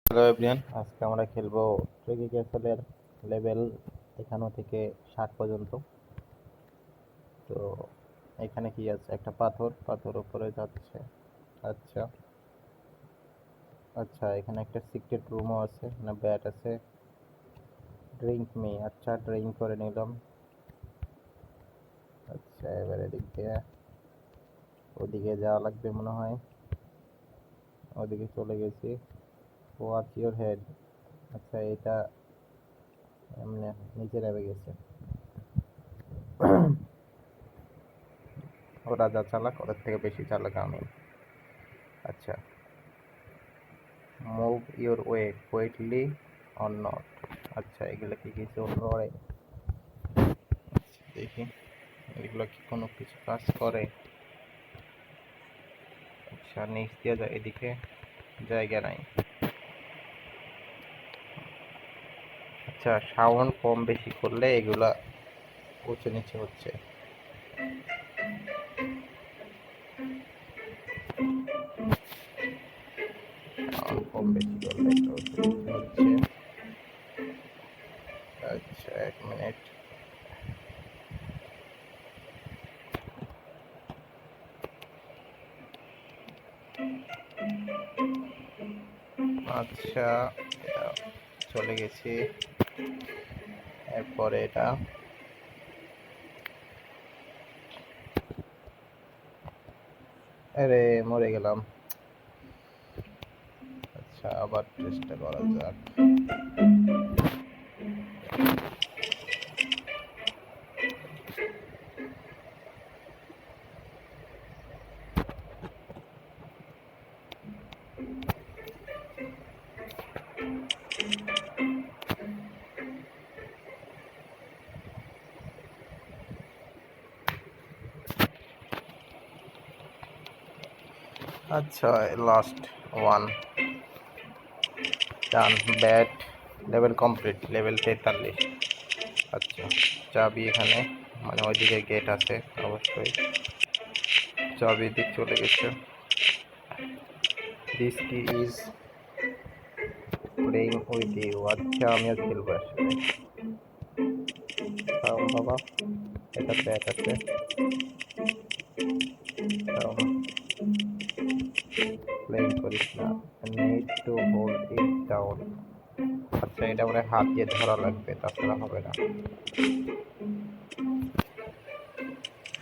Hello everyone, আজকে আমরা খেলবো ট্রেকি ক্যাসেলের লেভেল 51 থেকে 60 পর্যন্ত। তো এখানে কি আছে? একটা পাথর উপরে যাচ্ছে। আচ্ছা আচ্ছা, এখানে একটা সিক্রেট রুমও আছে, না ব্যাট আছে। ড্রিঙ্ক মি, আচ্ছা ড্রিঙ্ক করে নিলাম। আচ্ছা, এবারে এদিক দিয়ে ওদিকে যাওয়া লাগবে মনে হয়। ওদিকে চলে গেছি। Watch your head. আচ্ছা, এটা এমনি নিচে নেমে গেছে। ওরা যা চালাক, ওদের থেকে বেশি চালাক আমি। আচ্ছা, move your weight quickly or not. আচ্ছা, এগুলো কি কিছু করে? দেখি এগুলো কি কোনো কিছু কাজ করে। আচ্ছা, নিচ দিয়ে যায়, এদিকে জায়গা নাই। আচ্ছা, সাউন্ড কম বেশি করলে এগুলা উঁচু নিচে হচ্ছে। সাউন্ড কম বেশি করলে এটা উঁচু নিচে হচ্ছে। আচ্ছা, 1 মিনিট। আচ্ছা, এটা চলে গেছি। এরপরে এটা আরে মরে গেলাম। আচ্ছা, আবার চেষ্টা করা যাক। আচ্ছা, last one done. But level complete, level 43। আচ্ছা, চাবি এখানে, মানে ওইদিকে গেট আছে অবশ্যই। চাবি দিক চলে গেছে। দিস কি ইজ প্লেইং উইথ ইউ। আচ্ছা, আমিও খেলবো আসলে। বাবা, এটা ব্যাট আছে। প্লেইং করিস না, need to hold it down. আচ্ছা, এটা মানে হাত দিয়ে ধরা লাগবে, তাছাড়া হবে না।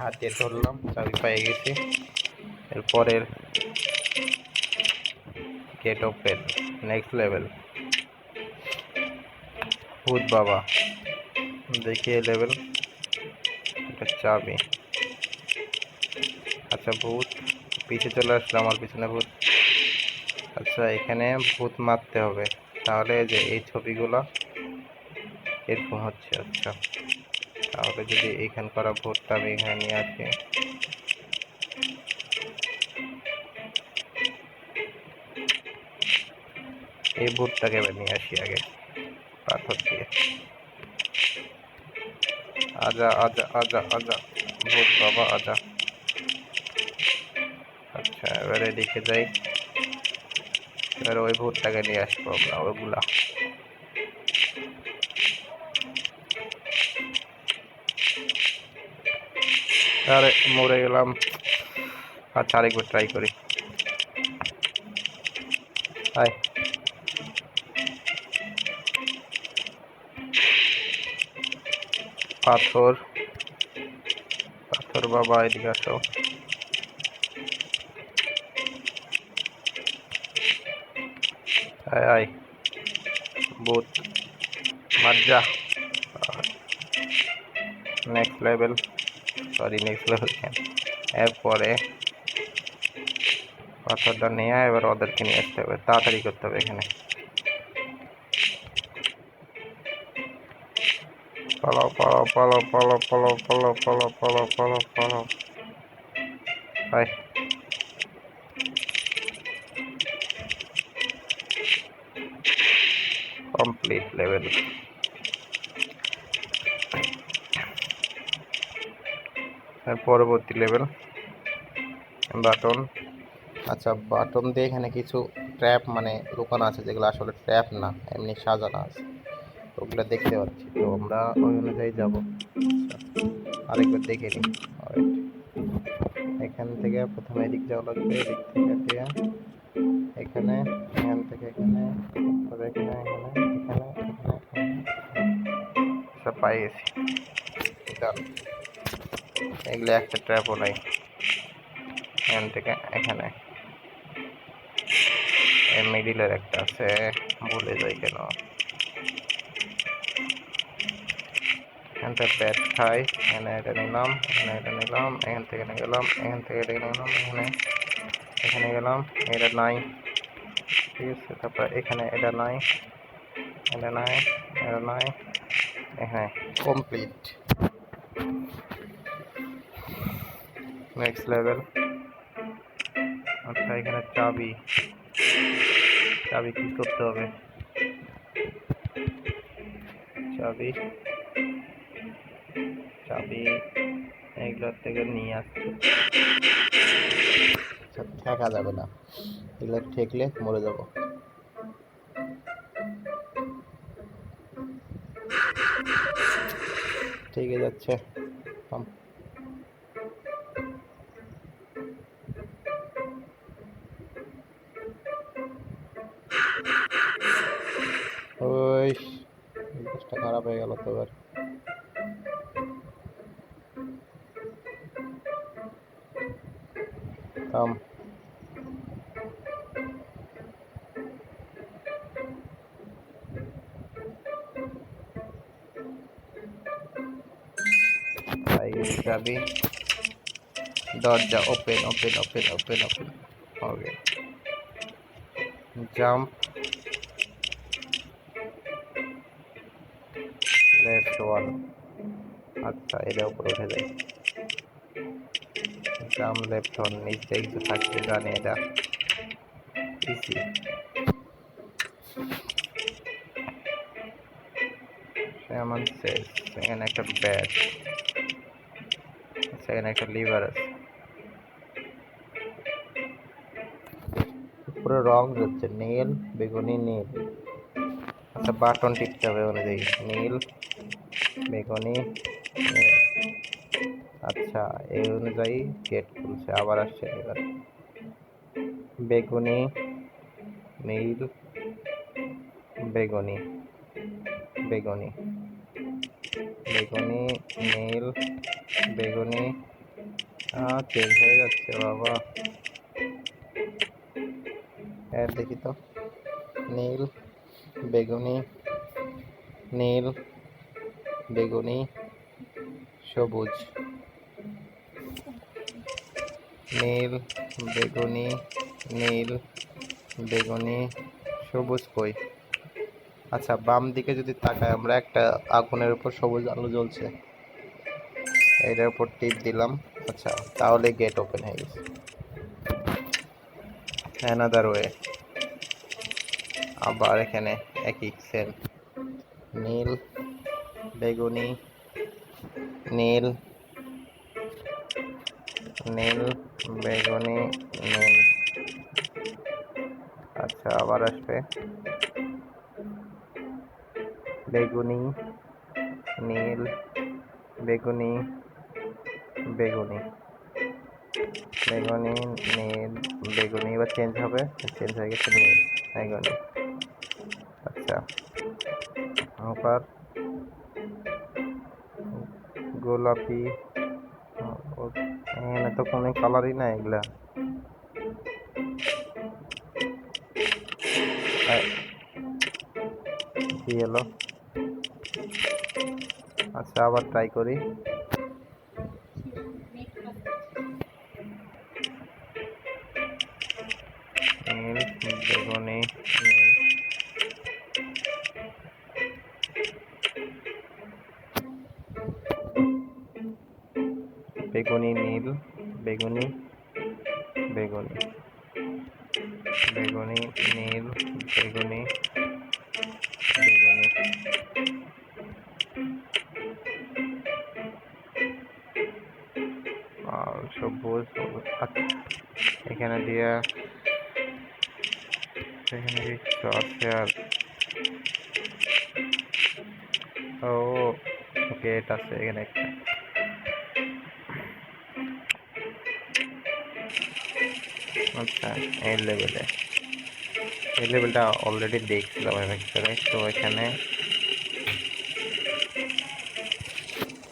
হাত দিয়ে ধরলাম, চাবি পেয়ে গেছি। এরপরের গেট ওপেন, নেক্সট লেভেল। ভূত বাবা, দেখিয়ে লেভেল। এটা চাবি। আচ্ছা, ভূত পিছে চলে আসলো, আমার পিছনে ভূত। আচ্ছা, এখানে ভূত মারতে হবে, তাহলে যে এই ছবিগুলো এরকম হচ্ছে। আচ্ছা, তাহলে যদি এখানকার ভূতটা আমি এখানে নিয়ে আসি। এই ভূতটাকে আমি নিয়ে আসি আগে পাথর দিয়ে। আজা আজা আজা আজা, ভূত বাবা আজা। আচ্ছা, এবারে এদিকে যাই। এবার ওই ভূতটাকে নিয়ে আসবো আমরা, ওইগুলা। আরে মরে গেলাম। আচ্ছা, আরেকবার ট্রাই করি। হাই, পাথর পাথর বাবা, এদিকে আসো। আয় আয়, ভূত মার যা। Next level, sorry next level কেন। এরপরে পাথরটা নিয়ে এবার ওদেরকে নিয়ে আসতে হবে, তাড়াতাড়ি করতে হবে এখানে। পালাও পালাও পালাও পালাও পালাও পালাও পালাও পালাও পালাও পালাও। Hi, complete level. পরবর্তী লেভেল বাটন। আচ্ছা, বাটন দিয়ে এখানে কিছু ট্র্যাপ মানে লুকানো আছে, যেগুলো আসলে ট্র্যাপ না, এমনি সাজানো আছে, ওগুলো দেখতে পাচ্ছি। তো আমরা ওই অনুযায়ী যাবো। আচ্ছা, আরেকবার দেখে নিই। অলরাইট, এখান থেকে প্রথমে এদিক যাওয়া লাগবে, এদিক থেকে দিয়ে এখানে, এখান থেকে এখানে, তারপরে এখানে, এখানে, এখানে, এখানে, সব পাই গেছি। ডান। এগুলো একটা ট্র্যাপও নাই। এখান থেকে এখানে মিডিলের একটা আছে, ভুলে যাই কেন। এখানটা ব্যাট খাই, এখানে এটা নিলাম, এখানে এটা নিলাম, এখান থেকে গেলাম, এখান থেকে এটা নিলাম, এখানে এখানে গেলাম, এটা নাই, ঠিক আছে। তারপর এখানে এটা নাই, এটা নাই, এটা নাই, এখানে কমপ্লিট। Next level. আচ্ছা, এখানে চাবি, চাবি কি করতে হবে? চাবি, চাবি এগুলোর থেকে নিয়ে আসতে, ঠেকা যাবে না, এগুলো ঠেকলে মরে যাব। ঠিক যাচ্ছে। ওই জিনিসটা খারাপ হয়ে গেল তো এবার। থাম। চাবি, দরজা open open open open open. Okay, jump, left one. আচ্ছা, এটা উপরে উঠে যায়। জাম্প লেফট ওয়ান, নিচে কিছু থাকতে জানি, এটা ইজি। এমন শেষ, এখানে একটা ব্যাট, এখানে একটা লিভার আছে, পুরো রং হচ্ছে নীল, বেগুনি, নীল। আচ্ছা, বাটন টিপতে হবে অনুযায়ী, নীল, বেগুনি, নীল। আচ্ছা, এই অনুযায়ী গেট খুলছে, আবার আসছে এবার বেগুনি, নীল, বেগুনি, বেগুনি, বেগুনি, নীল, বেগুনি। চেঞ্জ হয়ে যাচ্ছে বাবা। দেখি তো, নীল, বেগুনি, নীল, বেগুনি, সবুজ, নীল, বেগুনি, নীল, বেগুনি, সবুজ কই? আচ্ছা, বাম দিকে যদি তাকাই আমরা, একটা আগুনের উপর সবুজ আলো জ্বলছে, এটার উপর টিপ দিলাম। আচ্ছা, তাহলে গেট ওপেন হয়ে গেছে। অ্যানাদার ওয়ে, আবার এখানে একই সেম, নীল, বেগুনি, নীল, নীল, বেগুনি, নীল। আচ্ছা, আবার আসবে বেগুনি, নীল, বেগুনি, বেগুনি, বেগুনি, নীল, বেগুনি। এবার চেঞ্জ হবে, চেঞ্জ হয়ে গেছে নীল, বেগুনি। আচ্ছা, আবার গোলাপি, এখানে তো কোনো কালারই না এগুলা। কি হলো? আচ্ছা, আবার ট্রাই করি। নীল, বেগুনি, নীল, বেগুনি, নীল, বেগুনি, বেগুনি, বেগুনি, নীল, বেগুনি, বেগুনি। আর সবুজ, সবুজ। আচ্ছা, এখানে দিয়ে এখানে কিছু আছে আর ও ওকে, এটা আছে এখানে একটা। আচ্ছা, এই লেভেলটা অলরেডি দেখছিলাম আমি, তো এখানে